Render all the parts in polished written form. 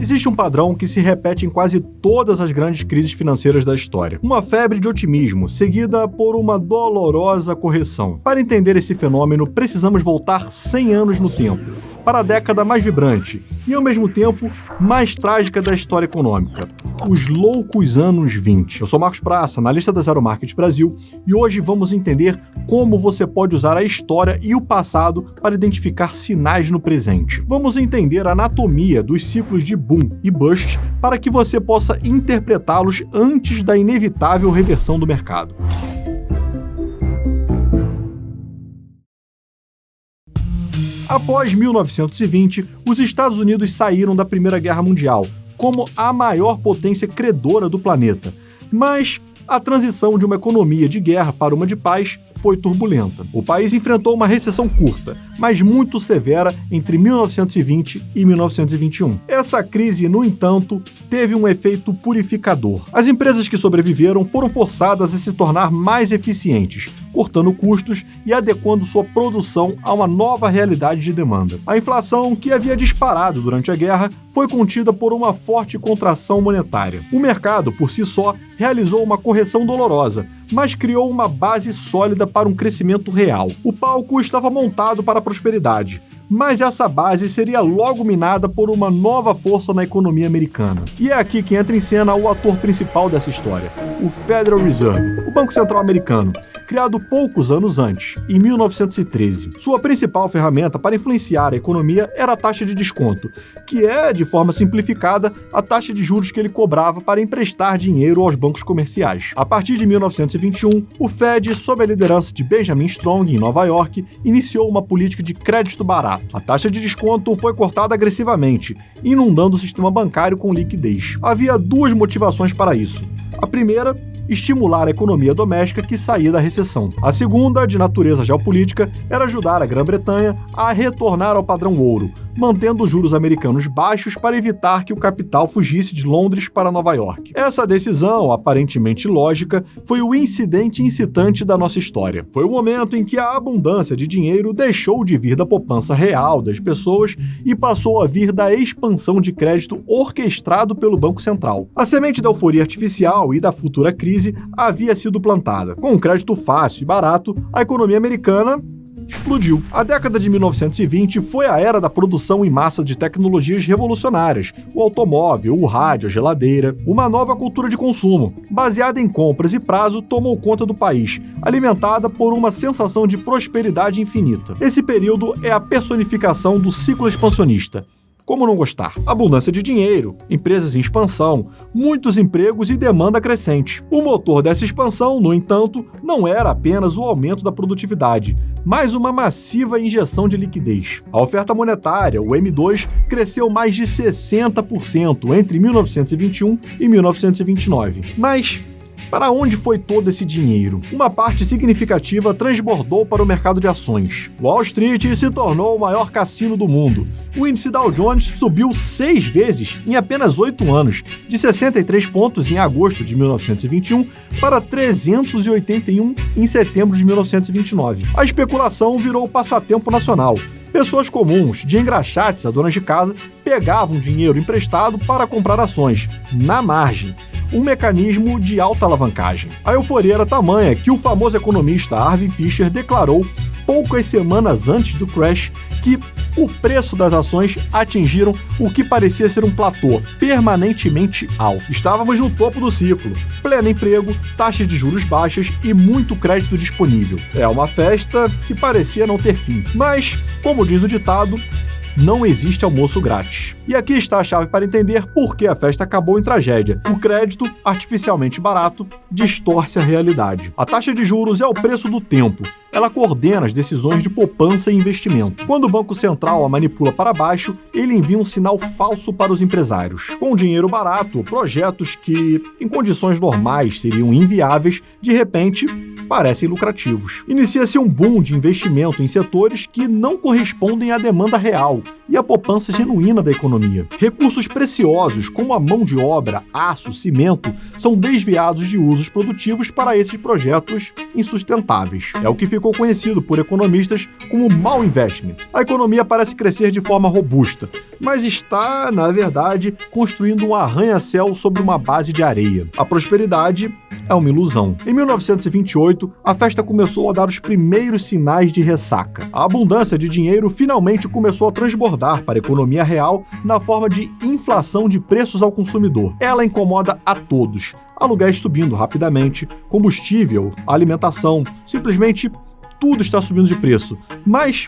Existe um padrão que se repete em quase todas as grandes crises financeiras da história. Uma febre de otimismo, seguida por uma dolorosa correção. Para entender esse fenômeno, precisamos voltar 100 anos no tempo, para a década mais vibrante e, ao mesmo tempo, mais trágica da história econômica, os loucos anos 20. Eu sou Marcos Praça, analista da Zero Market Brasil, e hoje vamos entender como você pode usar a história e o passado para identificar sinais no presente. Vamos entender a anatomia dos ciclos de boom e bust para que você possa interpretá-los antes da inevitável reversão do mercado. Após 1920, os Estados Unidos saíram da Primeira Guerra Mundial como a maior potência credora do planeta, mas a transição de uma economia de guerra para uma de paz foi turbulenta. O país enfrentou uma recessão curta, mas muito severa entre 1920 e 1921. Essa crise, no entanto, teve um efeito purificador. As empresas que sobreviveram foram forçadas a se tornar mais eficientes, cortando custos e adequando sua produção a uma nova realidade de demanda. A inflação, que havia disparado durante a guerra, foi contida por uma forte contração monetária. O mercado, por si só, realizou uma correção dolorosa, mas criou uma base sólida para um crescimento real. O palco estava montado para a prosperidade, mas essa base seria logo minada por uma nova força na economia americana. E é aqui que entra em cena o ator principal dessa história, o Federal Reserve, o Banco Central americano, criado poucos anos antes, em 1913. Sua principal ferramenta para influenciar a economia era a taxa de desconto, que é, de forma simplificada, a taxa de juros que ele cobrava para emprestar dinheiro aos bancos comerciais. A partir de 1921, o Fed, sob a liderança de Benjamin Strong, em Nova York, iniciou uma política de crédito barato. A taxa de desconto foi cortada agressivamente, inundando o sistema bancário com liquidez. Havia duas motivações para isso. A primeira, estimular a economia doméstica que saía da recessão. A segunda, de natureza geopolítica, era ajudar a Grã-Bretanha a retornar ao padrão ouro, mantendo os juros americanos baixos para evitar que o capital fugisse de Londres para Nova York. Essa decisão, aparentemente lógica, foi o incidente incitante da nossa história. Foi o momento em que a abundância de dinheiro deixou de vir da poupança real das pessoas e passou a vir da expansão de crédito orquestrado pelo Banco Central. A semente da euforia artificial e da futura crise havia sido plantada. Com um crédito fácil e barato, a economia americana explodiu. A década de 1920 foi a era da produção em massa de tecnologias revolucionárias, o automóvel, o rádio, a geladeira. Uma nova cultura de consumo, baseada em compras e prazo, tomou conta do país, alimentada por uma sensação de prosperidade infinita. Esse período é a personificação do ciclo expansionista. Como não gostar? Abundância de dinheiro, empresas em expansão, muitos empregos e demanda crescente. O motor dessa expansão, no entanto, não era apenas o aumento da produtividade, mas uma massiva injeção de liquidez. A oferta monetária, o M2, cresceu mais de 60% entre 1921 e 1929. Mas para onde foi todo esse dinheiro? Uma parte significativa transbordou para o mercado de ações. Wall Street se tornou o maior cassino do mundo. O índice Dow Jones subiu 6 vezes em apenas 8 anos, de 63 pontos em agosto de 1921 para 381 em setembro de 1929. A especulação virou passatempo nacional. Pessoas comuns, de engraxates a donas de casa, pegavam dinheiro emprestado para comprar ações, na margem. Um mecanismo de alta alavancagem. A euforia era tamanha que o famoso economista Irving Fisher declarou, poucas semanas antes do crash, que o preço das ações atingiram o que parecia ser um platô permanentemente alto. Estávamos no topo do ciclo, pleno emprego, taxas de juros baixas e muito crédito disponível. É uma festa que parecia não ter fim. Mas, como diz o ditado, não existe almoço grátis. E aqui está a chave para entender por que a festa acabou em tragédia. O crédito, artificialmente barato, distorce a realidade. A taxa de juros é o preço do tempo. Ela coordena as decisões de poupança e investimento. Quando o Banco Central a manipula para baixo, ele envia um sinal falso para os empresários. Com dinheiro barato, projetos que, em condições normais, seriam inviáveis, de repente, parecem lucrativos. Inicia-se um boom de investimento em setores que não correspondem à demanda real e à poupança genuína da economia. Recursos preciosos, como a mão de obra, aço, cimento, são desviados de usos produtivos para esses projetos insustentáveis. É o que ficou conhecido por economistas como malinvestment. A economia parece crescer de forma robusta, mas está, na verdade, construindo um arranha-céu sobre uma base de areia. A prosperidade é uma ilusão. Em 1928, a festa começou a dar os primeiros sinais de ressaca. A abundância de dinheiro finalmente começou a transbordar para a economia real na forma de inflação de preços ao consumidor. Ela incomoda a todos. Aluguéis subindo rapidamente, combustível, alimentação, simplesmente tudo está subindo de preço. Mas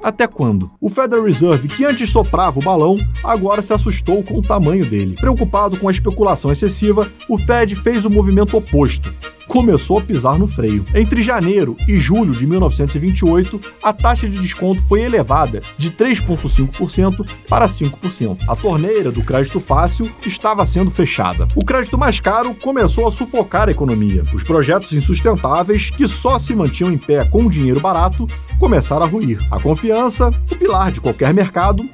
até quando? O Federal Reserve, que antes soprava o balão, agora se assustou com o tamanho dele. Preocupado com a especulação excessiva, o Fed fez o movimento oposto. Começou a pisar no freio. Entre janeiro e julho de 1928, a taxa de desconto foi elevada de 3,5% para 5%. A torneira do crédito fácil estava sendo fechada. O crédito mais caro começou a sufocar a economia. Os projetos insustentáveis, que só se mantinham em pé com o dinheiro barato, começaram a ruir. A confiança, o pilar de qualquer mercado,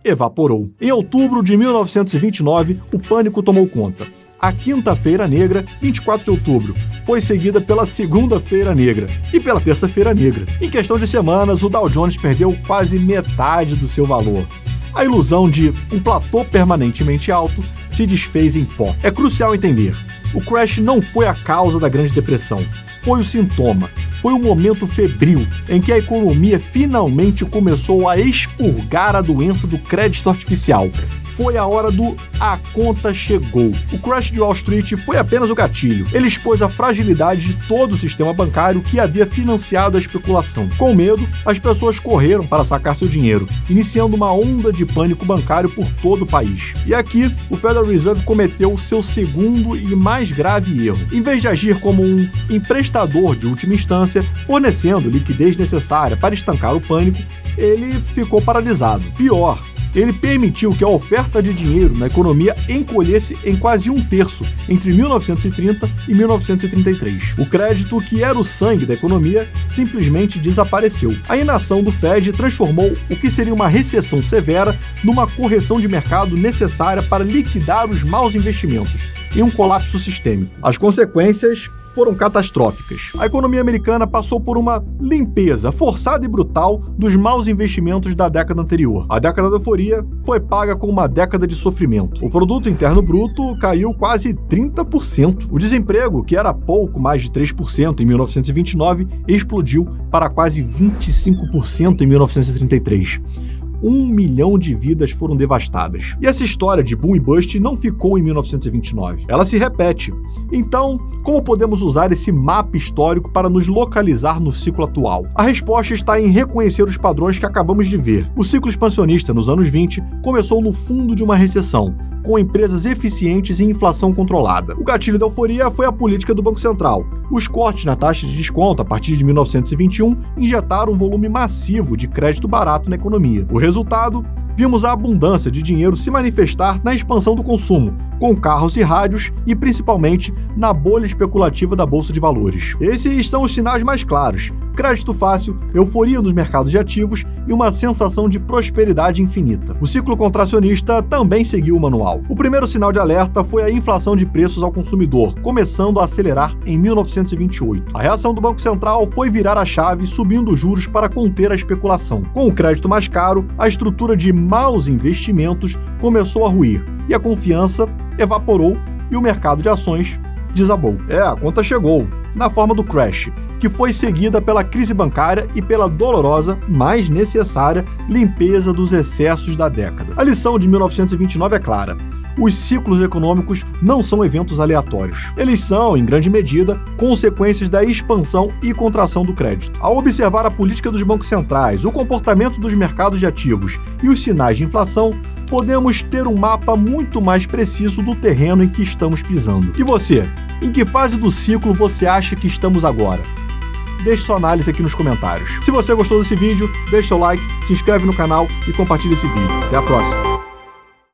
evaporou. Em outubro de 1929, o pânico tomou conta. A Quinta-feira Negra, 24 de outubro, foi seguida pela Segunda-feira Negra e pela Terça-feira Negra. Em questão de semanas, o Dow Jones perdeu quase metade do seu valor. A ilusão de um platô permanentemente alto se desfez em pó. É crucial entender: o crash não foi a causa da Grande Depressão, foi o sintoma. Foi um momento febril em que a economia finalmente começou a expurgar a doença do crédito artificial. Foi a hora do "a conta chegou". O crash de Wall Street foi apenas o gatilho. Ele expôs a fragilidade de todo o sistema bancário que havia financiado a especulação. Com medo, as pessoas correram para sacar seu dinheiro, iniciando uma onda de pânico bancário por todo o país. E aqui, o Federal Reserve cometeu o seu segundo e mais grave erro. Em vez de agir como um emprestador de última instância, fornecendo liquidez necessária para estancar o pânico, ele ficou paralisado. Pior, ele permitiu que a oferta de dinheiro na economia encolhesse em quase 1/3 entre 1930 e 1933. O crédito, que era o sangue da economia, simplesmente desapareceu. A inação do Fed transformou o que seria uma recessão severa numa correção de mercado necessária para liquidar os maus investimentos, em um colapso sistêmico. As consequências foram catastróficas. A economia americana passou por uma limpeza forçada e brutal dos maus investimentos da década anterior. A década da euforia foi paga com uma década de sofrimento. O produto interno bruto caiu quase 30%. O desemprego, que era pouco mais de 3% em 1929, explodiu para quase 25% em 1933. 1 milhão de vidas foram devastadas. E essa história de boom e bust não ficou em 1929. Ela se repete. Então, como podemos usar esse mapa histórico para nos localizar no ciclo atual? A resposta está em reconhecer os padrões que acabamos de ver. O ciclo expansionista nos anos 20 começou no fundo de uma recessão, com empresas eficientes e inflação controlada. O gatilho da euforia foi a política do Banco Central. Os cortes na taxa de desconto a partir de 1921 injetaram um volume massivo de crédito barato na economia. O resultado? Vimos a abundância de dinheiro se manifestar na expansão do consumo, com carros e rádios e principalmente na bolha especulativa da Bolsa de Valores. Esses são os sinais mais claros: crédito fácil, euforia nos mercados de ativos e uma sensação de prosperidade infinita. O ciclo contracionista também seguiu o manual. O primeiro sinal de alerta foi a inflação de preços ao consumidor, começando a acelerar em 1928. A reação do Banco Central foi virar a chave, subindo os juros para conter a especulação. Com o crédito mais caro, a estrutura de maus investimentos começou a ruir e a confiança evaporou e o mercado de ações desabou. A conta chegou, na forma do crash, que foi seguida pela crise bancária e pela dolorosa, mas necessária, limpeza dos excessos da década. A lição de 1929 é clara: os ciclos econômicos não são eventos aleatórios. Eles são, em grande medida, consequências da expansão e contração do crédito. Ao observar a política dos bancos centrais, o comportamento dos mercados de ativos e os sinais de inflação, podemos ter um mapa muito mais preciso do terreno em que estamos pisando. E você? Em que fase do ciclo você acha que estamos agora? Deixe sua análise aqui nos comentários. Se você gostou desse vídeo, deixe seu like, se inscreve no canal e compartilhe esse vídeo. Até a próxima!